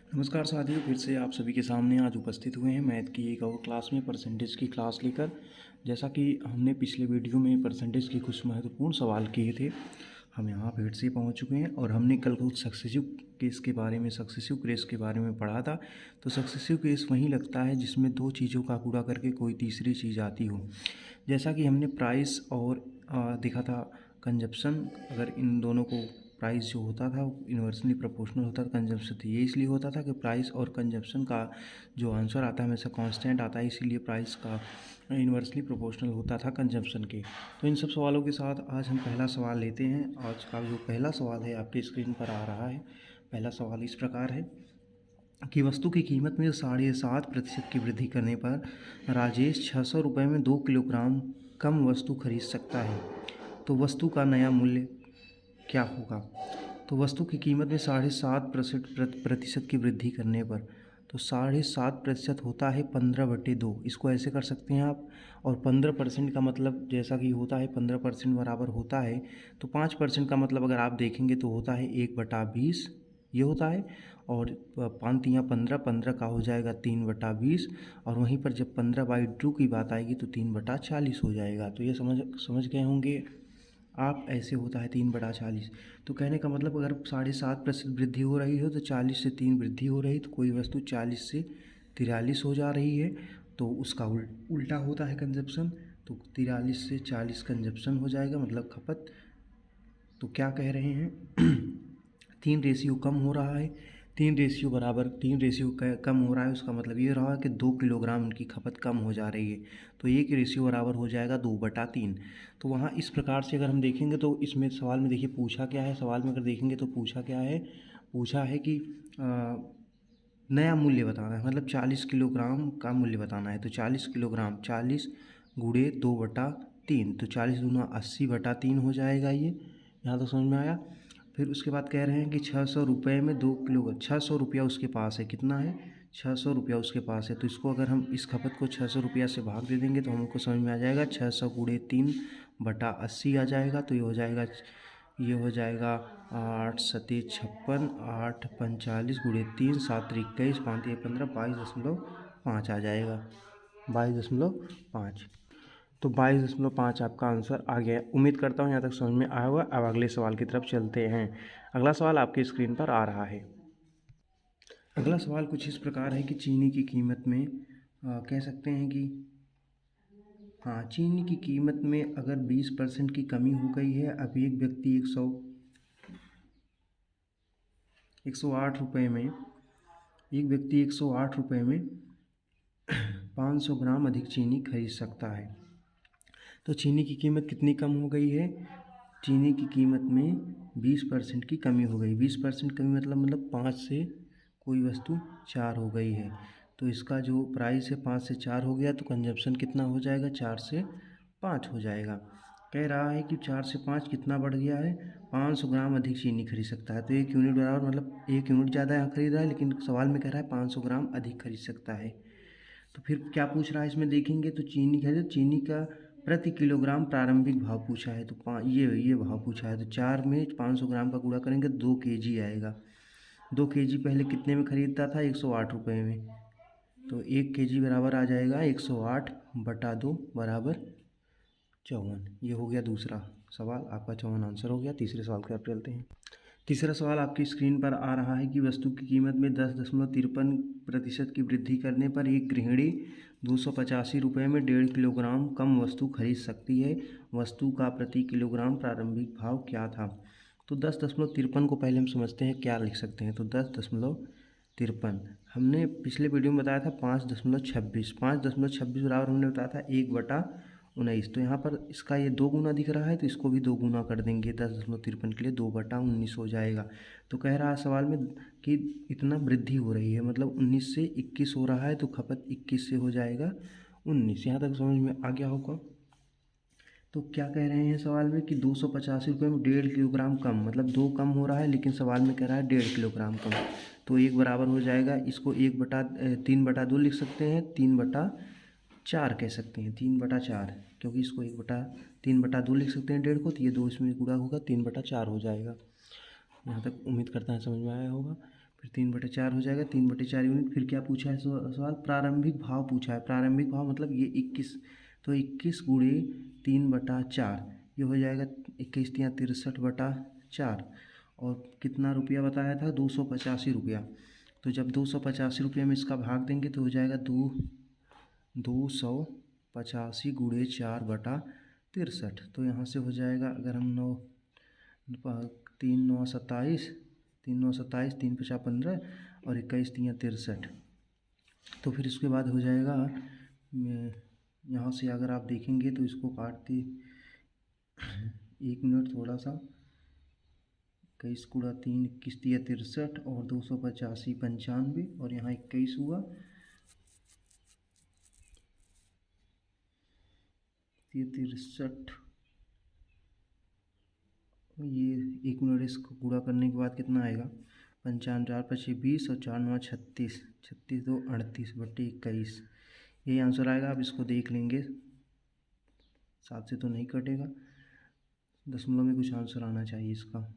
नमस्कार साथियों, फिर से आप सभी के सामने आज उपस्थित हुए हैं मैथ की एक और क्लास में परसेंटेज की क्लास लेकर। जैसा कि हमने पिछले वीडियो में परसेंटेज के कुछ महत्वपूर्ण सवाल किए थे, हम यहाँ फिर से पहुँच चुके हैं और हमने कल कुछ सक्सेसिव केस के बारे में पढ़ा था। तो सक्सेसिव केस वहीं लगता है जिसमें दो चीज़ों का गुणा करके कोई तीसरी चीज़ आती हो। जैसा कि हमने प्राइस और देखा था कंजप्शन। अगर इन दोनों को प्राइस जो होता था वो इन्वर्सली प्रोपोर्शनल होता था कंजप्शन से। ये इसलिए होता था कि प्राइस और कंजप्शन का जो आंसर आता है हमेशा कांस्टेंट आता है, इसीलिए प्राइस का इन्वर्सली प्रोपोर्शनल होता था कंजप्शन के। तो इन सब सवालों के साथ आज हम पहला सवाल लेते हैं। आज का जो पहला सवाल है आपकी स्क्रीन पर आ रहा है। पहला सवाल इस प्रकार है कि वस्तु की कीमत में 7.5% की वृद्धि करने पर राजेश 600 रुपये में 2 किलोग्राम कम वस्तु खरीद सकता है। तो वस्तु का नया मूल्य क्या होगा? तो वस्तु की कीमत में 7.5% की वृद्धि करने पर, तो 7.5% होता है 15/2। इसको ऐसे कर सकते हैं आप। और 15% का मतलब जैसा कि होता है 15% बराबर होता है, तो 5% का मतलब अगर आप देखेंगे तो होता है 1/20 ये होता है। और 5×3 = 15, 15 का हो जाएगा 3/20। और वहीं पर जब 15/2 की बात आएगी तो 3/40 हो जाएगा। तो ये समझ गए होंगे आप। ऐसे होता है 3/40। तो कहने का मतलब अगर 7.5% वृद्धि हो रही हो तो 40 से 3 वृद्धि हो रही, तो कोई वस्तु 40 से 43 हो जा रही है, तो उसका उल्टा होता है कंजप्शन। तो 43 से 40 कंजप्शन हो जाएगा, मतलब खपत। तो क्या कह रहे हैं 3 रेशियो कम हो रहा है। 3 रेशियो कम हो रहा है, उसका मतलब ये रहा कि 2 किलोग्राम उनकी खपत कम हो जा रही है। तो 1 रेशियो बराबर हो जाएगा 2/3। तो वहाँ इस प्रकार से अगर हम देखेंगे तो इसमें सवाल में देखिए पूछा क्या है। सवाल में अगर देखेंगे तो पूछा क्या है, पूछा है कि नया मूल्य बताना है, मतलब 40 किलोग्राम का मूल्य बताना है। तो 40 किलोग्राम 40 गुणे 2/3, तो 40 दूना 80/3 हो जाएगा। ये यहाँ तक समझ में आया। फिर उसके बाद कह रहे हैं कि 600 रुपये में 2 किलो, 600 रुपया उसके पास है। कितना है? 600 रुपया उसके पास है। तो इसको अगर हम इस खपत को 600 रुपया से भाग दे देंगे तो हमको समझ में आ जाएगा 600 गुणे 3/80 आ जाएगा। तो ये हो जाएगा 8 सत्ते 56, 8 45 गुणे 3, 7 21, 5 15, 22.5 आ जाएगा। 22.5। तो 22.5 आपका आंसर आ गया। उम्मीद करता हूँ यहाँ तक समझ में आया होगा। अब अगले सवाल की तरफ चलते हैं। अगला सवाल आपकी स्क्रीन पर आ रहा है। अगला सवाल कुछ इस प्रकार है कि चीनी की कीमत में कह सकते हैं कि चीनी की कीमत में अगर 20% की कमी हो गई है। अब एक व्यक्ति 108 रुपये में, 500 ग्राम अधिक चीनी खरीद सकता है। तो चीनी की कीमत कितनी कम हो गई है? चीनी की कीमत में 20% की कमी हो गई। 20% कमी मतलब 5 से कोई वस्तु 4 हो गई है। तो इसका जो प्राइस है 5 से 4 हो गया, तो कंजप्शन कितना हो जाएगा? 4 से 5 हो जाएगा। कह रहा है कि 4 से 5 कितना बढ़ गया है? 500 ग्राम अधिक चीनी खरीद सकता है। तो 1 यूनिट बराबर, मतलब 1 यूनिट ज़्यादा यहाँ खरीद रहा है, लेकिन सवाल में कह रहा है 500 ग्राम अधिक खरीद सकता है। तो फिर क्या पूछ रहा है इसमें देखेंगे तो चीनी का प्रति किलोग्राम प्रारंभिक भाव पूछा है। तो ये भाव पूछा है। तो 4 में 500 ग्राम का गुणा करेंगे 2 kg आएगा। 2 kg पहले कितने में ख़रीदता था? 108 रुपये में। तो 1 kg बराबर आ जाएगा 108/2 बराबर 54। ये हो गया दूसरा सवाल आपका। 54 आंसर हो गया। तीसरे सवाल की तरफ चलते हैं। तीसरा सवाल आपकी स्क्रीन पर आ रहा है कि वस्तु की कीमत में 10.53% की वृद्धि करने पर एक गृहिणी 285 रुपये में 1.5 किलोग्राम कम वस्तु खरीद सकती है। वस्तु का प्रति किलोग्राम प्रारंभिक भाव क्या था? तो 10.53 को पहले हम समझते हैं क्या लिख सकते हैं। तो 10.53 हमने पिछले वीडियो में बताया था 5.26। 5.26 बराबर हमने बताया था 1/19। तो यहाँ पर इसका ये 2 गुना दिख रहा है, तो इसको भी 2 गुना कर देंगे। 10.53 के लिए 2/19 हो जाएगा। तो कह रहा है सवाल में कि इतना वृद्धि हो रही है, मतलब 19 से 21 हो रहा है, तो खपत 21 से हो जाएगा 19। यहाँ तक समझ में आ गया होगा। तो क्या कह रहे हैं सवाल में कि 285 रुपये में 1.5 किलोग्राम कम, मतलब 2 कम हो रहा है, लेकिन सवाल में कह रहा है 1.5 किलोग्राम कम। तो 1 बराबर हो जाएगा, इसको 3/2 लिख सकते हैं, 3/4 कह सकते हैं, 3/4, क्योंकि इसको 3/2 लिख सकते हैं 1.5 को, तो ये 2 इसमें गुणा होगा 3/4 हो जाएगा। यहाँ तक उम्मीद करता है समझ में आया होगा। फिर फिर 3/4 हो जाएगा, 3/4 यूनिट। फिर क्या पूछा है सवाल, प्रारंभिक भाव पूछा है। प्रारंभिक भाव मतलब ये 21, तो 21 गुणे 3/4 ये हो जाएगा 21 तियाँ 63/4। और कितना रुपया बताया था, 285 रुपया। तो जब 285 रुपये में इसका भाग देंगे तो हो जाएगा 285 गुणे 4/63। तो यहाँ से हो जाएगा, अगर हम 3 9 27, 3 9 27, 3 5 15 और 21 तियाँ 63। तो फिर इसके बाद हो जाएगा, यहाँ से अगर आप देखेंगे तो इसको काटते 1 मिनट थोड़ा सा, 21 गुणा 3 21 तियाँ 63 और 285 95 और यहाँ 21 हुआ 63। ये 1 मिनट इसको पूरा करने के बाद कितना आएगा, 55 4 5 20 और 4 9 36, 36 2 38/21 यही आंसर आएगा। आप इसको देख लेंगे, 7 से तो नहीं कटेगा, दशमलव में कुछ आंसर आना चाहिए इसका।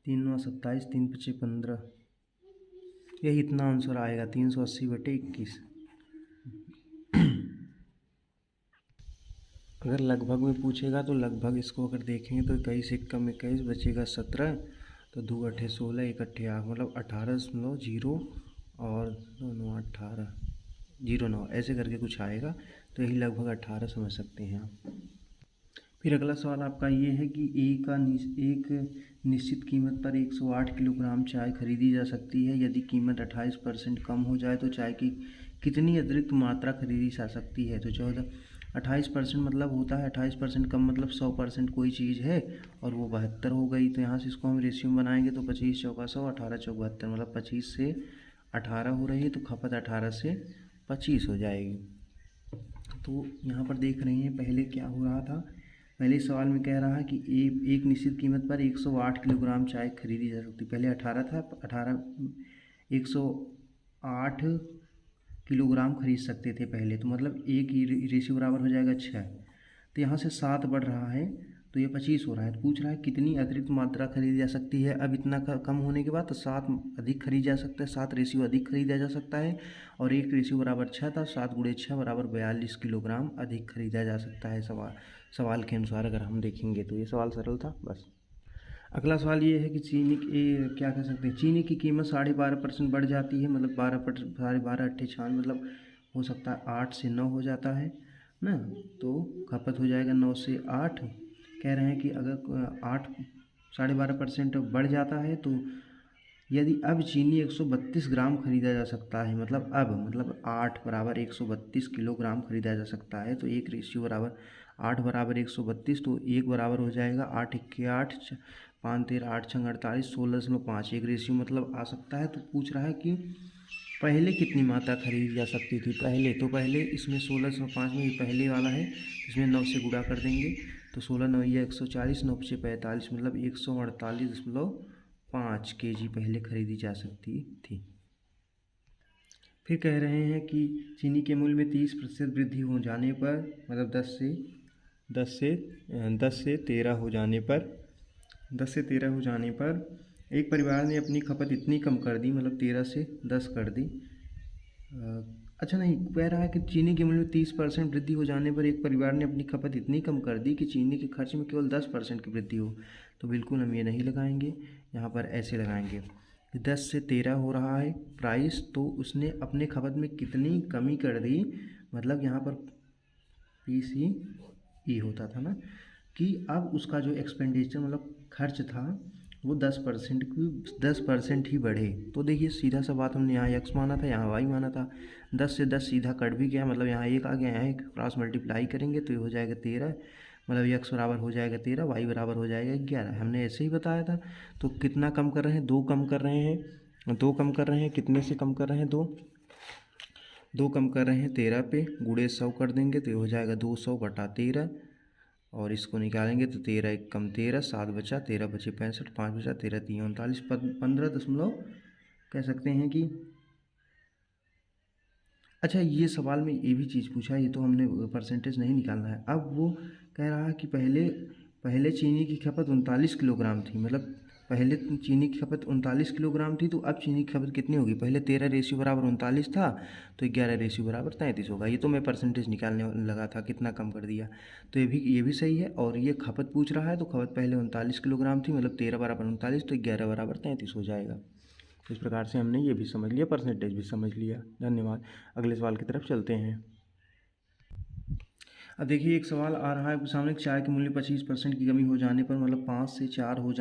3 9 27, 3 5 15, यही इतना आंसर आएगा, 380/21। अगर लगभग में पूछेगा तो लगभग इसको अगर देखेंगे तो 21 1 कम 21 बचेगा 17, तो 2 8 16 1 8 8 मतलब 18.0 और 2 9 18 09 ऐसे करके कुछ आएगा। तो यही लगभग 18 समझ सकते हैं आप। फिर अगला सवाल आपका ये है कि एक निश्चित कीमत पर 108 किलोग्राम चाय खरीदी जा सकती है। यदि कीमत 28% कम हो जाए तो चाय की कितनी अतिरिक्त मात्रा खरीदी जा सकती है। तो 28% मतलब होता है 28% कम मतलब 100% कोई चीज़ है और वो 72 हो गई। तो यहाँ से इसको हम रेशियो बनाएंगे तो 25 चौका 100, 18 चौक 72 मतलब 25 से 18 हो रही है, तो खपत 18 से 25 हो जाएगी। तो यहाँ पर देख रहे हैं पहले क्या हो रहा था, पहले सवाल में कह रहा है कि एक निश्चित कीमत पर 108 किलोग्राम चाय खरीदी जा सकती। पहले 18 था, 108 किलोग्राम खरीद सकते थे पहले, तो मतलब एक ही रेशियो बराबर हो जाएगा 6। तो यहाँ से 7 बढ़ रहा है तो ये 25 हो रहा है। तो पूछ रहा है कितनी अतिरिक्त मात्रा खरीदी जा सकती है। अब इतना कम होने के बाद तो 7 अधिक खरीदा जा सकता है, 7 रेशियो अधिक खरीदा जा सकता है। और एक रेशियो बराबर 6 था, 7 गुणे 6 बराबर 42 किलोग्राम अधिक खरीदा जा सकता है सवाल के अनुसार अगर हम देखेंगे तो। ये सवाल सरल था बस। अगला सवाल ये है कि चीनी क्या कह सकते हैं, चीनी की कीमत 12.5% बढ़ जाती है, मतलब 12 अट्ठे 6 मतलब हो सकता है 8 से 9 हो जाता है ना। तो खपत हो जाएगा 9 से 8। कह रहे हैं कि अगर 12.5% बढ़ जाता है तो यदि अब चीनी 132 ग्राम खरीदा जा सकता है, मतलब 8 बराबर 132 किलोग्राम खरीदा जा सकता है। तो एक रेशियो बराबर 8 बराबर 132, तो 1 बराबर हो जाएगा 8 1 8 5 13 8 6 48 16.5 एक रेशियो मतलब आ सकता है। तो पूछ रहा है कि पहले कितनी मात्रा खरीदी जा सकती थी। पहले इसमें 16.5 में पहले वाला है, इसमें 9 से गुणा कर देंगे तो 16 9 140, 9 5 45 मतलब 148.5 kg पहले खरीदी जा सकती थी। फिर कह रहे हैं कि चीनी के मूल्य में 30% वृद्धि हो जाने पर, मतलब 10 से 13 हो जाने पर एक परिवार ने अपनी खपत इतनी कम कर दी, मतलब 13 से 10 कर दी। अच्छा नहीं, कह रहा है कि चीनी के मूल्य में 30% वृद्धि हो जाने पर एक परिवार ने अपनी खपत इतनी कम कर दी कि चीनी के खर्च में केवल 10% की वृद्धि हो। तो बिल्कुल हम ये नहीं लगाएंगे, यहाँ पर ऐसे लगाएंगे 10 से 13 हो रहा है प्राइस, तो उसने अपने खपत में कितनी कमी कर दी, मतलब यहाँ पर PCE होता था ना, कि अब उसका जो एक्सपेंडिचर मतलब खर्च था वो 10% ही बढ़े। तो देखिए सीधा सा बात, हमने यहाँ x माना था, यहाँ y माना था, 10 से 10 सीधा कट भी गया, मतलब यहाँ 1 आ गया, यहाँ 1 क्रॉस मल्टीप्लाई करेंगे तो ये हो जाएगा 13, मतलब x बराबर हो जाएगा 13, y बराबर हो जाएगा 11। हमने ऐसे ही बताया था। तो कितना कम कर रहे हैं, 2 कम कर रहे हैं, कितने से कम कर रहे हैं, 2 कम कर रहे हैं 13 पे, गुणे 100 कर देंगे तो ये हो जाएगा 200/13 और इसको निकालेंगे तो 13 1 कम 13, 7 बचा, 13 बचे 65, 5 बचा 13 3 39, 15 दशमलव कह सकते हैं कि। अच्छा ये सवाल में ये भी चीज़ पूछा है, ये तो हमने परसेंटेज नहीं निकालना है। अब वो कह रहा है कि पहले चीनी की खपत 39 किलोग्राम थी, मतलब पहले चीनी की खपत 39 किलोग्राम थी, तो अब चीनी की खपत कितनी होगी? पहले 13:39 था, तो 11:33 होगा। ये तो मैं परसेंटेज निकालने लगा था, कितना कम कर दिया। तो ये भी सही है। और ये खपत पूछ रहा है, तो खपत पहले 39 किलोग्राम थी, मतलब 13 = 39, तो 11 = 33 हो जाएगा। तो इस प्रकार से हमने ये भी समझ लिया, परसेंटेज भी समझ लिया। धन्यवाद। अगले सवाल की तरफ चलते हैं। अब देखिए, एक सवाल आ रहा है आपके सामने, चाय के मूल्य 25% की कमी हो जाने पर, मतलब 5 से 4 हो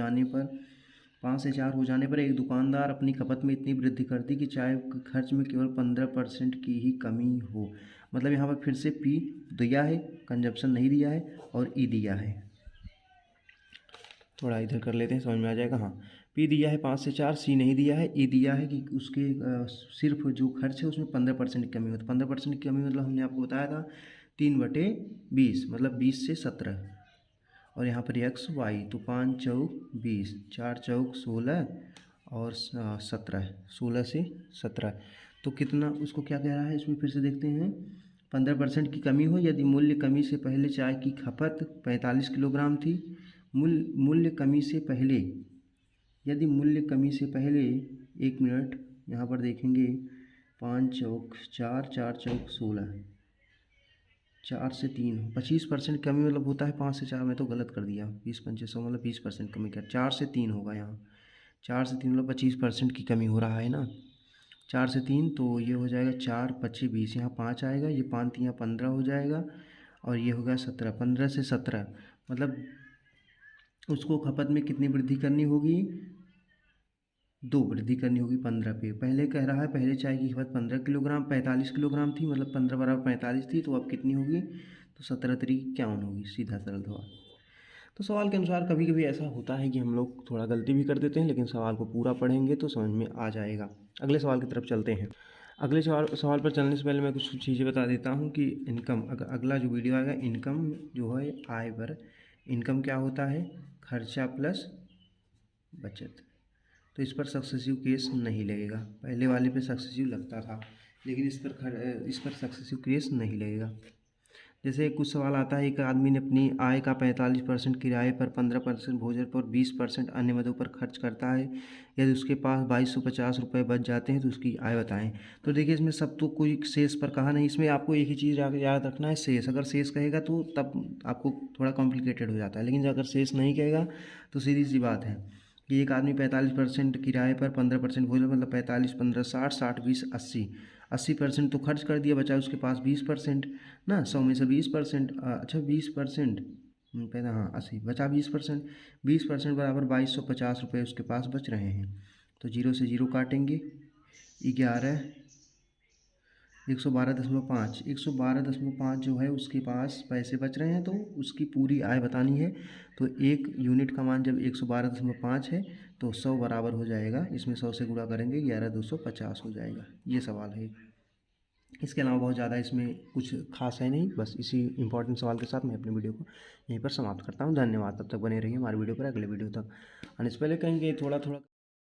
जाने पर एक दुकानदार अपनी खपत में इतनी वृद्धि करती कि चाय के खर्च में केवल 15% की ही कमी हो। मतलब यहाँ पर फिर से पी दिया है, कंजप्शन नहीं दिया है, और ई दिया है। थोड़ा इधर कर लेते हैं, समझ में आ जाएगा। हाँ, पी दिया है 5 से 4, सी नहीं दिया है, ई दिया है कि उसके सिर्फ जो खर्च है उसमें 15% की कमी हो। तो 15% की कमी मतलब हमने आपको बताया था 3/20, मतलब 20 से 17। और यहाँ पर x y, तो 5 चौक 20, 4 चौक 16 और 17, 16 से 17। तो कितना उसको क्या कह रहा है इसमें फिर से देखते हैं। 15% की कमी हो यदि मूल्य कमी से पहले चाय की खपत 45 किलोग्राम थी। मूल्य कमी से पहले, यदि मूल्य कमी से पहले, 1 मिनट यहाँ पर देखेंगे, 5 चौक 4, 4 चौक 16, 4 से 3 हो। 25% कमी मतलब होता है 5 से 4, मैं तो गलत कर दिया, 20×5 मतलब 20% कमी कर, 4 से 3 होगा यहाँ। 4 से 3 मतलब 25% की कमी हो रहा है ना। 4 से 3 तो ये हो जाएगा 4 25 20, यहाँ 5 आएगा, ये 5 यहाँ 15 हो जाएगा, और ये होगा 17। 15 से 17 मतलब उसको खपत में कितनी वृद्धि करनी होगी? 2 वृद्धि करनी होगी 15 पे। पहले कह रहा है पहले चाय की खपत 15 किलोग्राम 45 किलोग्राम थी, मतलब 15 = 45 थी, तो अब कितनी होगी? तो 17×3 = 51 होगी। सीधा सरल सवाल। तो सवाल के अनुसार कभी कभी ऐसा होता है कि हम लोग थोड़ा गलती भी कर देते हैं, लेकिन सवाल को पूरा पढ़ेंगे तो समझ में आ जाएगा। अगले सवाल की तरफ चलते हैं। अगले सवाल पर चलने से पहले मैं कुछ चीज़ें बता देता हूँ कि इनकम, अगला जो वीडियो आएगा, इनकम जो है आय पर, इनकम क्या होता है? खर्चा प्लस बचत। तो इस पर सक्सेसिव केस नहीं लगेगा। पहले वाले पे सक्सेसिव लगता था, लेकिन इस पर सक्सेसिव केस नहीं लगेगा। जैसे कुछ सवाल आता है, एक आदमी ने अपनी आय का 45% किराए पर, 15% भोजन पर, 20% अन्य मदों पर खर्च करता है। यदि उसके पास 2250 रुपये बच जाते हैं तो उसकी आय बताएं। तो देखिए, इसमें सब तो कोई शेष पर कहा नहीं, इसमें आपको एक ही चीज़ याद रखना है, शेष। अगर शेष कहेगा तो तब आपको थोड़ा कॉम्प्लिकेटेड हो जाता है, लेकिन अगर शेष नहीं कहेगा तो सीधी सी बात है कि एक आदमी 45% किराए पर, 15% भोजन, मतलब 45 15 60, 60 20 80, 80% तो खर्च कर दिया, बचा उसके पास 20% ना। 100 में से 20%, अच्छा 20% पहले, हाँ 80, बचा 20%। 20% बराबर 2250 रुपये उसके पास बच रहे हैं। तो 0 से 0 काटेंगे, 11 112.5, 112.5 जो है उसके पास पैसे बच रहे हैं, तो उसकी पूरी आय बतानी है। तो एक यूनिट का मान जब 112.5 है तो 100 बराबर हो जाएगा, इसमें 100 से गुणा करेंगे 11,250 हो जाएगा। ये सवाल है। इसके अलावा बहुत ज़्यादा इसमें कुछ खास है नहीं, बस इसी इंपॉर्टेंट सवाल के साथ मैं अपनी वीडियो को यहीं पर समाप्त करता हूँ। धन्यवाद। तब तक बने रहिए हमारी वीडियो पर, अगले वीडियो तक आने से पहले कहेंगे थोड़ा